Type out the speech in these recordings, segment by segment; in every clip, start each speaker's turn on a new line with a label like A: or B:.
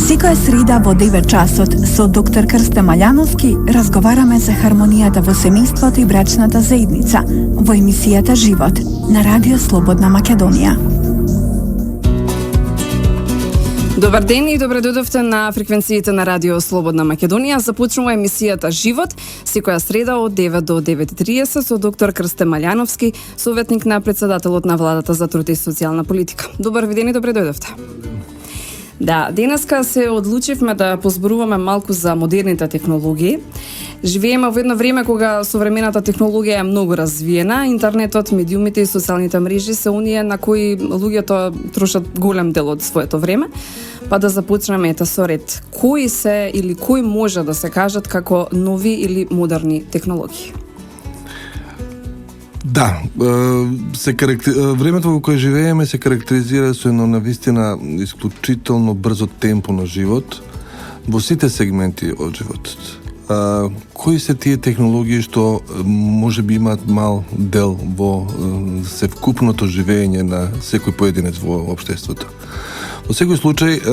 A: Секоја среда во 9 часот со доктор Крстен Маљановски разговараме за хармонијата во семејството и брачната заедница во емисијата Живот на Радио Слободна Македонија.
B: Добар ден и добре дојдовте на фреквенциите на Радио Слободна Македонија. Започнува емисијата Живот секоја среда од 9 до 9:30 со доктор Крстен Маљановски, советник на председателот на Владата за труд и социјална политика. Добар ви ден и добре дојдовте. Да, денеска се одлучивме да позборуваме малку за модерните технологии. Живееме во едно време кога современата технологија е многу развиена, интернетот, медиумите и социјалните мрежи се оние на кои луѓето трошат голем дел од своето време. Па да започнеме ете со ред. Кои се или кои може да се кажат како нови или модерни технологии?
C: Да, времето во кое живееме се карактеризира со едно навистина исклучително брзо темпо на живот во сите сегменти од животот. Кои се тие технологии што можеби имаат мал дел во севкупното живење на секој поединец во општеството? Во секој случај,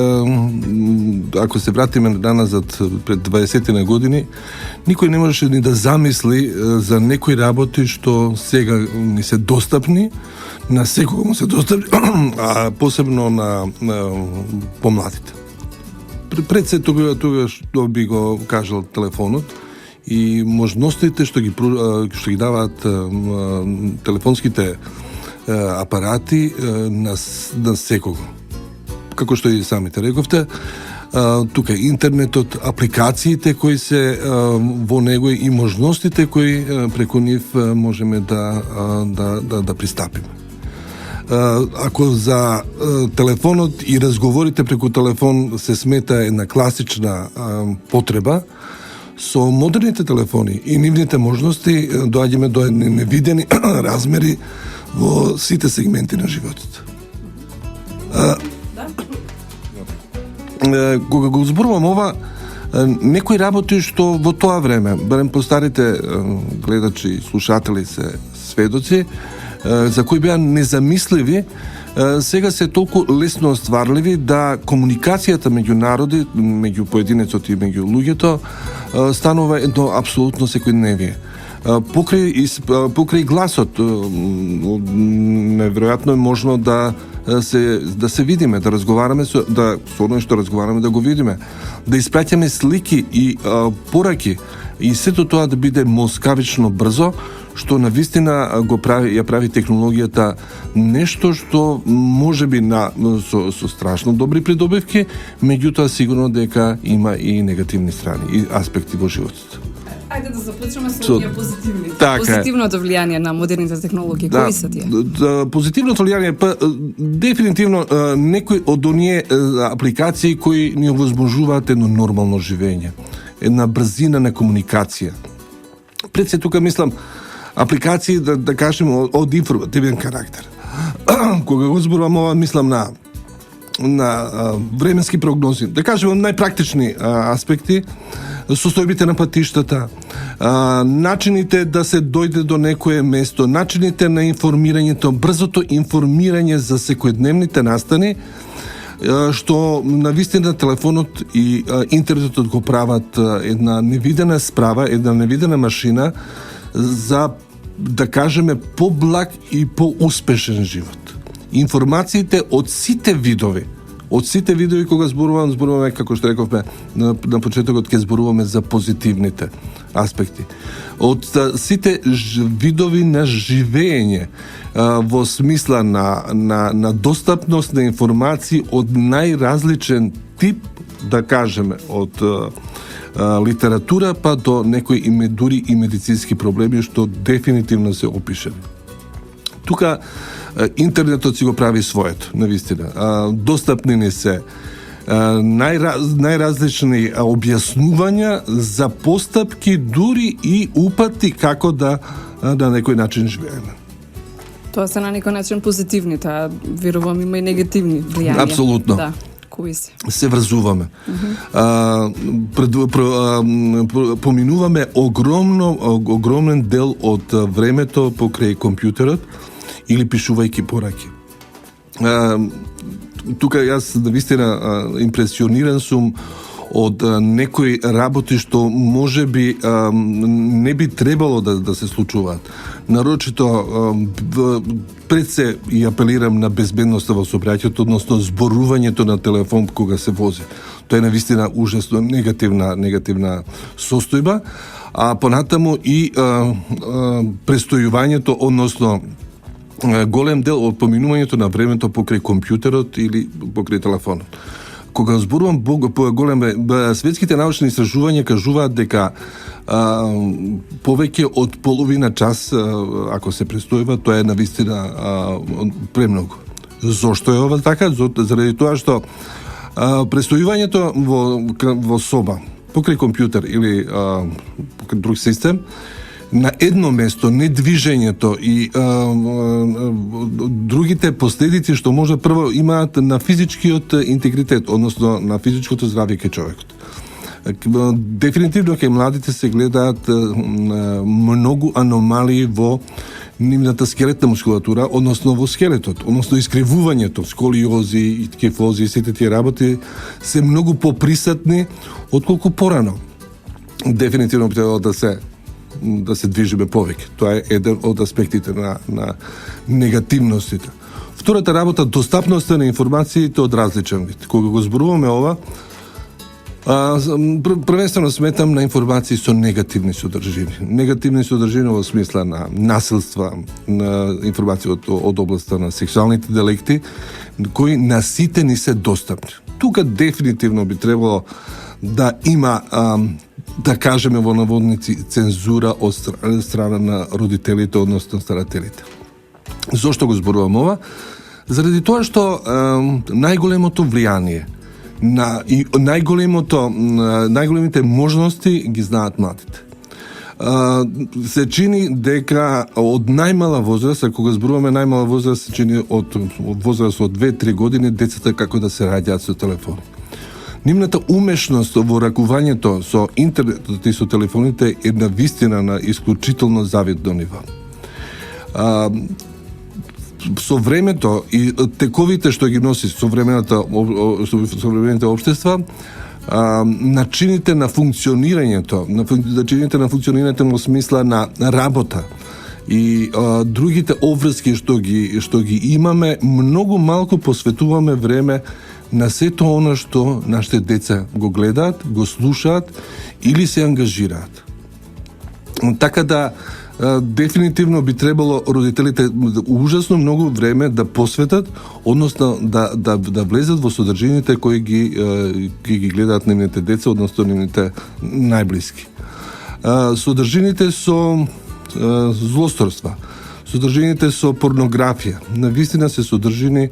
C: ако се вратиме назад пред 20 години, никој не можеше ни да замисли за некои работи што сега ни се достапни, на секого му се достапни, а посебно на помладите. Пред се тога што би го кажал телефонот и можностите што ги даваат телефонските апарати на секого. Како што и самите рековте, тука интернетот, апликациите кои се во него и можностите кои преку нив можеме да пристапиме. Ако за телефонот и разговорите преку телефон се смета една класична потреба, со модерните телефони и нивните можности доаѓаме до невидени размери во сите сегменти на животот. Кога го зборувам ова, некои работи што во тоа време, барем по старите гледачи и слушатели се сведоци, за кои беа незамисливи, сега се толку лесно остварливи да комуникацијата меѓу народи, меѓу поединецот и меѓу луѓето станува едно апсолутно секојдневие. Покрај гласот, неверојатно е можно да се видиме, да разговараме со оној што разговараме, да го видиме, да испраќаме слики и пораки и сето тоа да биде москавично брзо, што навистина ја прави технологијата нешто што можеби со страшно добри придобивки, меѓутоа сигурно дека има и негативни страни и аспекти во животот.
B: Ајде да започнеме со тие позитивни.
C: Позитивното
B: влијание на модерните технологии, кои се тие?
C: Позитивното влијание, дефинитивно некои од оние апликации кои ни овозможуваат едно нормално живење, една брзина на комуникација. Пред се тука мислам апликации да кажем од информативен карактер. Кога го зборувам ова, мислам на временски прогнози, да кажем најпрактични аспекти, состојбите на патиштата, начините да се дојде до некое место, начините на информирањето, брзото информирање за секојдневните настани, што навистина телефонот и интернетот го прават една невидена справа, една невидена машина за, да кажеме, поблаг и поуспешен живот. Информациите од сите видови, кога зборуваме, како што рековме на почетокот, ќе зборуваме за позитивните аспекти. Од сите видови на живење, во смисла на достапност на информации од најразличен тип, да кажеме, од литература па до некои дури и медицински проблеми, што дефинитивно се опишани. Тука интернетот си го прави своето, навистина. Достапни ни се најразлични објаснувања за постапки, дури и упати како да на некој начин живееме.
B: Тоа се на некој начин позитивни, таа верувам има и негативни влијанија.
C: Апсолутно.
B: Да. Кои се?
C: Се врзуваме. Поминуваме огромен дел од времето покрај компјутерот или пишувајќи пораки. тука јас навистина импресиониран сум од некои работи што може би не би требало да се случуваат. Нарочито пред се и апелирам на безбедноста во сообраќајето, односно зборувањето на телефон кога се вози. Тоа е навистина ужасно негативна состојба, а понатаму и престојувањето, односно голем дел од поминувањето на времето покрај компјутерот или покрај телефонот. Кога зборувам голем, светските научни истражувања кажуваат дека повеќе од половина час, ако се престојува, тоа е навистина премногу. Зошто е ова така? Заради тоа што престојувањето во соба, покрај компјутер или покрај друг систем, на едно место, недвижењето и другите последици што може прво имаат на физичкиот интегритет, односно на физичкото здравје кај човекот. Дефинитивно кај младите се гледаат многу аномалии во нивната скелетна мускулатура, односно во скелетот, односно искривувањето, сколиози, кефози, сите тие работи се многу поприсатни отколку порано. Дефинитивно би требало да се движиме повеќе. Тоа е еден од аспектите на негативностите. Втората работа, достапноста на информациите од различен вид. Кога го зборуваме ова, првенствено сметам на информации со негативни содржини. Негативни содржини во смисла на насилства, на информации од областта на сексуалните делекти, кои на сите ни се достапни. Тука дефинитивно би требало да има да кажеме во наводници цензура од страна на родителите, односно старателите. Зошто го зборувам ова? Заради тоа што најголемото влијание и најголемите можности ги знаат младите. Се чини дека од најмала возраст, а кога зборуваме најмала возраст, се чини од возраст од 2-3 години, децата како да се раѓаат со телефони. Нивната умешност во ракувањето со интернетот и со телефоните е навистина на исклучително завидно ниво. Со времето и тековите што ги носи современите општества, начините на функционирањето во смисла на работа и другите обврски што ги имаме, многу малку посветуваме време на сето она што нашите деца го гледаат, го слушаат или се ангажираат. Така да дефинитивно би требало родителите ужасно многу време да посветат, односно да влезат во содржините кои ги гледаат нивните деца, односно нивните најблиски. Содржините со злосторства, содржините со порнографија, навистина се содржини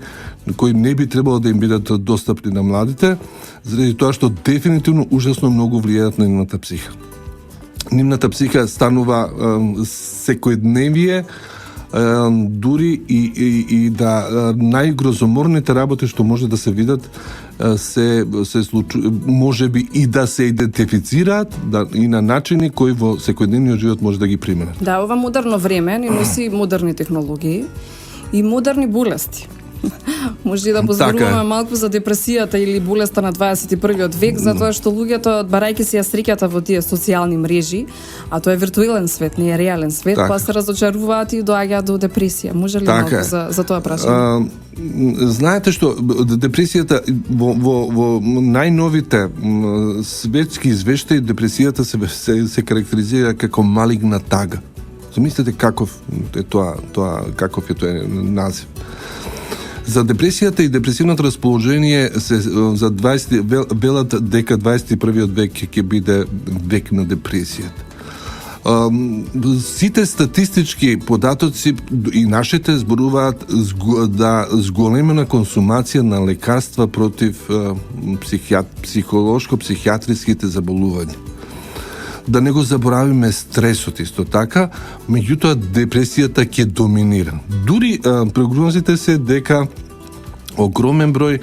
C: кои не би требало да им бидат достапни на младите, заради тоа што дефинитивно ужасно многу влијаат на нивната психа. Нивната психа станува секојдневие, дури и да најгрозоморните работи што може да се видат се може би и да се идентифицираат и на начини кои во секојдневниот живот може да ги применат.
B: Да, ова модерно време ни носи модерни технологии и модерни болести. Може да позборуваме малку за депресијата или болеста на 21. век, затоа што луѓето, барајќи се ја среќата во тие социјални мрежи, а тоа е виртуелен свет, не е реален свет, па се разочаруваат и доаѓаат до депресија. Може ли малку за тоа прашање?
C: Знаете што, депресијата во најновите светски извештаи, депресијата се карактеризира како малигна тага. Замислете каков е тоа назив. За депресијата и депресивното расположение велат дека 21. век ќе биде век на депресијата. Сите статистички податоци и нашите зборуваат да зголемена консумација на лекарства против психолошко-психијатриските заболувања. Да не го заборавиме стресот исто така, меѓутоа депресијата ќе доминира. Дури прогнозите се дека огромен број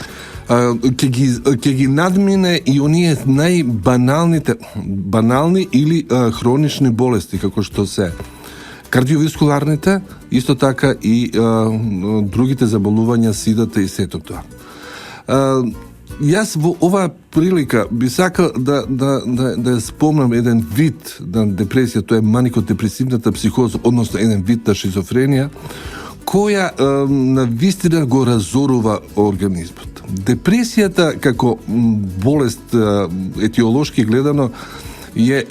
C: ќе ги надмине и оние банални или хронични болести, како што се кардиоваскуларните, исто така и другите заболувања, сидата и сето тоа. Јас во оваа прилика би сакал да спомнам еден вид на депресија, тоа е манико-депресивната психоза, односно еден вид на шизофренија, која навистина го разорува организмот. Депресијата како болест етиолошки гледано е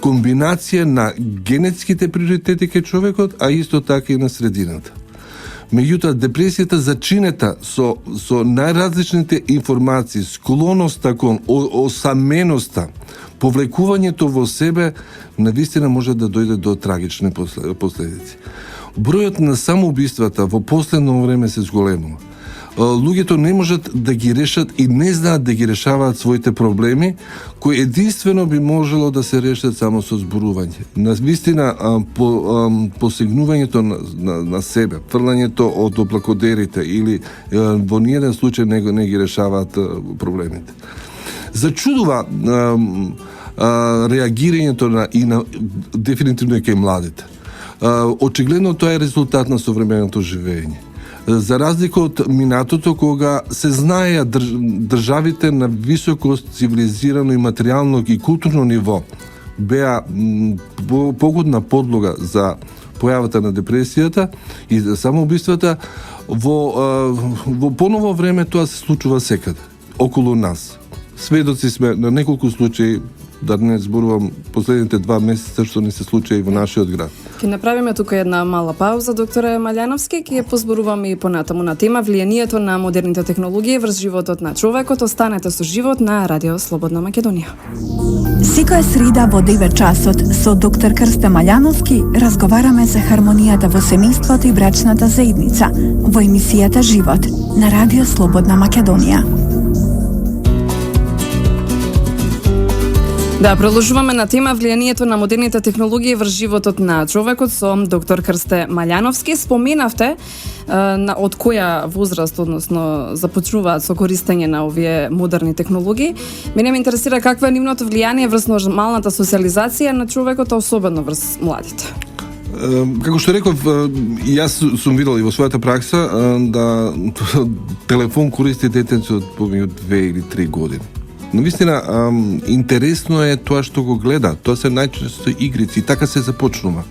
C: комбинација на генетските приоритети кај човекот, а исто така и на средината. Меѓутоа, депресијата зачинета со најразличните информации, склоноста кон осаменоста, повлекувањето во себе, навистина може да дојде до трагични последици. Бројот на самоубиствата во последно време се зголемува. Луѓето не можат да ги решат и не знаат да ги решаваат своите проблеми, кои единствено би можело да се решат само со зборување. Навистина, посегнувањето на себе, фрлањето од облакодерите или во ниеден случај не ги решаваат проблемите. Зачудува реагирањето на дефинитивно кај младите. Очигледно тоа е резултат на современото живење. За разлика од минатото, кога се знаеа државите на високо цивилизирано и материјално и културно ниво беа погодна подлога за појавата на депресијата и за самоубиствата, во поново време тоа се случува секаде, околу нас. Сведоци сме на неколку случаи, да не зборувам последните 2 месеца што не се случи и во нашиот град.
B: Ќе направиме тука една мала пауза, докторе Малјановски, ќе позборуваме и понатаму на тема влијанието на модерните технологии врз животот на човекот. Останете со Живот на Радио Слободна Македонија.
A: Секоја среда во 9 часот со доктор Крсте Малјановски разговараме за хармонијата во семејството и брачната заедница во емисијата Живот на Радио Слободна Македонија.
B: Да, продолжуваме на тема влијанието на модерните технологии врз животот на човекот со доктор Крсте Малјановски. Споменавте од која возраст, односно, започнуваат со користење на овие модерни технологии. Мене ме интересира какво е нивното влијание врз нормалната социализација на човекот, особено врз младите.
C: Како што реков, јас сум видел и во својата пракса да телефон користи детенце од помеѓу 2 или 3 години. Но вистина, интересно е тоа што го гледа. Тоа се најчесто игрици и така се започнува.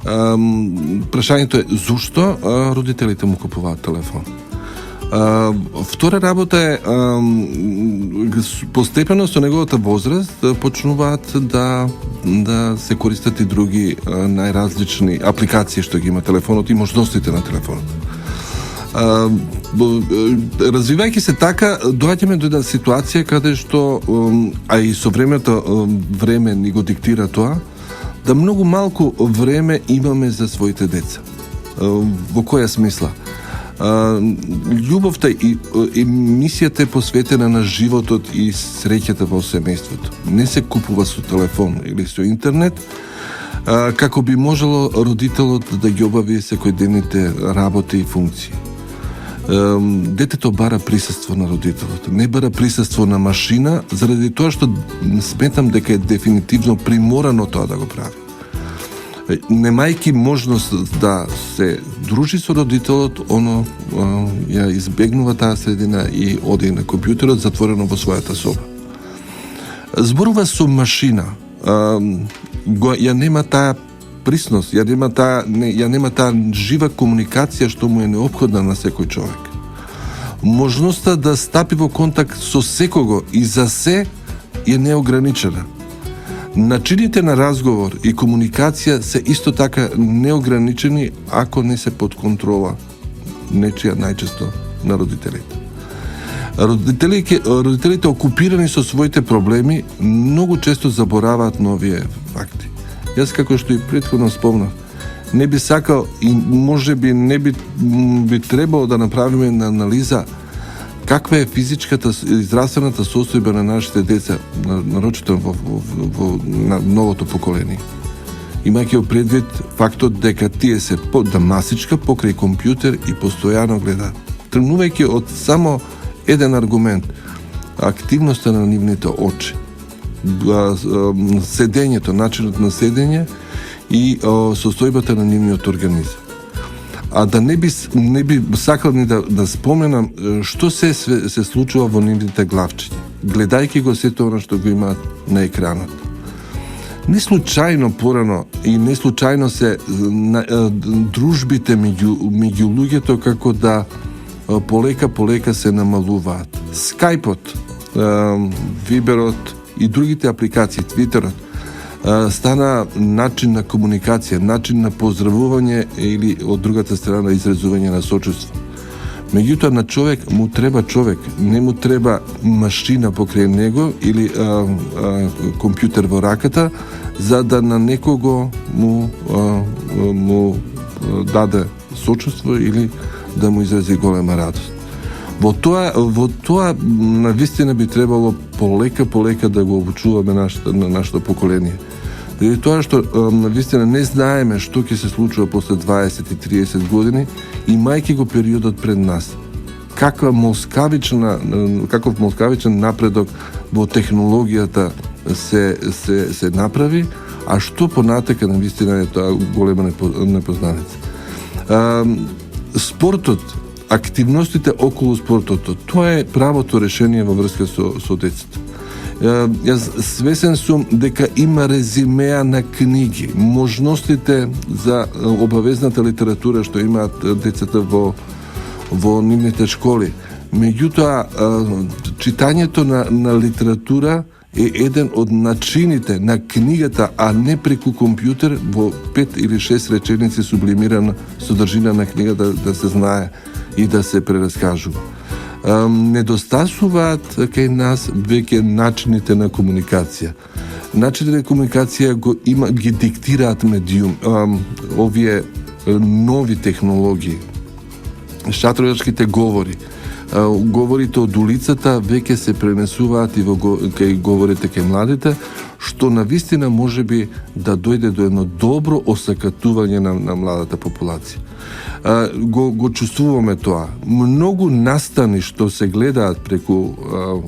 C: Прашањето е зошто родителите му купуваат телефон. Втора работа е постепено со неговата возраст почнуваат да се користат и други најразлични апликации што ги има телефонот и можностите на телефонот. Развивајќи се така, доаѓаме до една ситуација каде што, а и со време ни го диктира тоа, да многу малку време имаме за своите деца. Во која смисла? Љубовта и мисијата е посветена на животот и среќата во семејството. Не се купува со телефон или со интернет, како би можело родителот да ги обави секојдневните работи и функции. Детето бара присуство на родителот, не бара присуство на машина, заради тоа што сметам дека е дефинитивно приморано тоа да го прави. Немајки можност да се дружи со родителот, оно ја избегнува таа средина и оди на компјутерот затворено во својата соба. Зборува со машина, ја нема таа присност, ја нема таа жива комуникација што му е неопходна на секој човек. Можноста да стапи во контакт со секого и за се е неограничена. Начините на разговор и комуникација се исто така неограничени ако не се под контрола нечија, најчесто на родителите. Родителите окупирани со своите проблеми многу често забораваат на овие факти. Јас, како што и претходно спомнав, не би сакал и може би не би требало да направиме на анализа каква е физичката и здравствената состојба на нашите деца, нарочито во новото поколение. Имајќи предвид фактот дека тие се масичка покрај компјутер и постојано гледаат. Тргнувајќи од само еден аргумент, активноста на нивните очи, седењето, начинот на седење и состојбата на нивниот организам. А да не би сакал ни да споменам што се случува во нивните главчиња, гледајќи го сето она што го имаат на екранот. Не случајно порано и не случајно се дружбите меѓу луѓето како да полека се намалуваат. Скајпот, Виберот и другите апликации, Твитерот, стана начин на комуникација, начин на поздравување или од другата страна изразување на сочувство. Меѓутоа на човек му треба човек, не му треба машина покрај него или компјутер во раката за да на некого му даде сочувство или да му изрази голема радост. Во тоа навистина би требало полека да го обучуваме на нашето поколение. Заради тоа што навистина не знаеме што ќе се случува после 20 и 30 години, имајќи го периодот пред нас. Каков молскавичен напредок во технологијата се направи, а што понатака навистина е тоа голема непознаница. Спортот, активностите околу спортот, тоа е правото решение во врска со децата. Јас свесен сум дека има резимеа на книги, можностите за обавезната литература што имаат децата во нивните школи. Меѓутоа, читањето на литература е еден од начините на книгата, а не преку компјутер, во 5 или 6 реченици сублимирана содржина на книгата да се знае и да се прераскажува. Недостасуваат кај нас веќе начините на комуникација. Начините на комуникација ги диктираат медиум, овие нови технологии, шатровачките говори, говорите од улицата веќе се пренесуваат и кај говорите кај младите, што навистина може би да дојде до едно добро осакатување на младата популација. Го чувствуваме тоа. Многу настани што се гледаат преку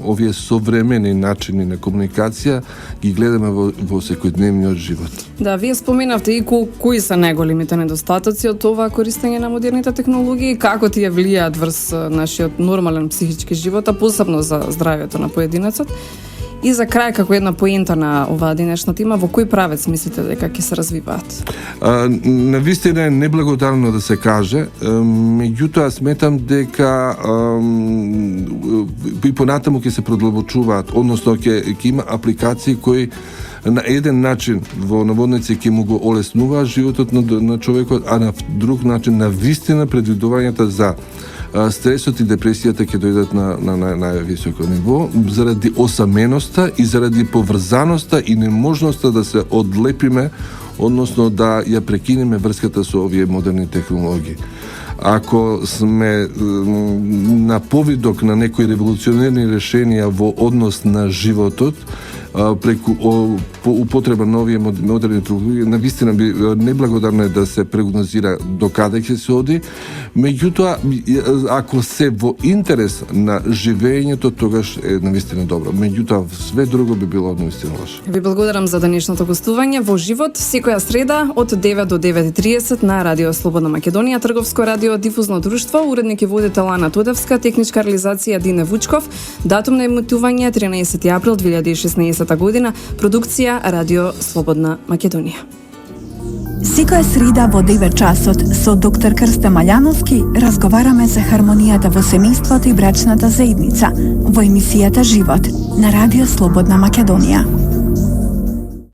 C: овие современи начини на комуникација, ги гледаме во секојдневниот живот.
B: Да, вие споменавте и кои се најголемите недостатоци од ова користење на модерните технологии, како тие влијаат врз нашиот нормален психички живот, а посебно за здравјето на поединецот. И за крај, како една поента на оваа денешна тема, во кој правец мислите дека ќе се развиваат?
C: Навистина е неблагодарно да се каже, меѓутоа сметам дека и понатаму ќе се продлабочуваат, односно ќе има апликации кои на еден начин во наводници ќе му го олеснуваат животот на човекот, а на друг начин навистина предвидувањата за стресот и депресијата ќе дојдат на највисоко ниво заради осаменоста и заради поврзаноста и неможноста да се одлепиме, односно да ја прекинеме врската со овие модерни технологии. Ако сме на повидок на некои револуционерни решенија во однос на животот, преку употреба на овие модерни технологии, навистина би неблагодарно е да се прогнозира до каде ќе се оди. Меѓутоа, ако се во интерес на живењето, тогаш е навистина добро. Меѓутоа, све друго би било навистина лошо.
B: Ви благодарам за денешното гостување во живот секоја среда од 9 до 9:30 на Радио Слободна Македонија, Трговско радио дифузно друштво, уредник и водител Ана Тодевска, техничка реализација Дине Вучков, датум на емитување 13 април 2016 година, продукција Радио Слободна Македонија.
A: Секоја среда во 9 часот со доктор Крсте Маљановски разговараме за хармонијата во семејството и брачната заедница во емисијата Живот на Радио Слободна Македонија.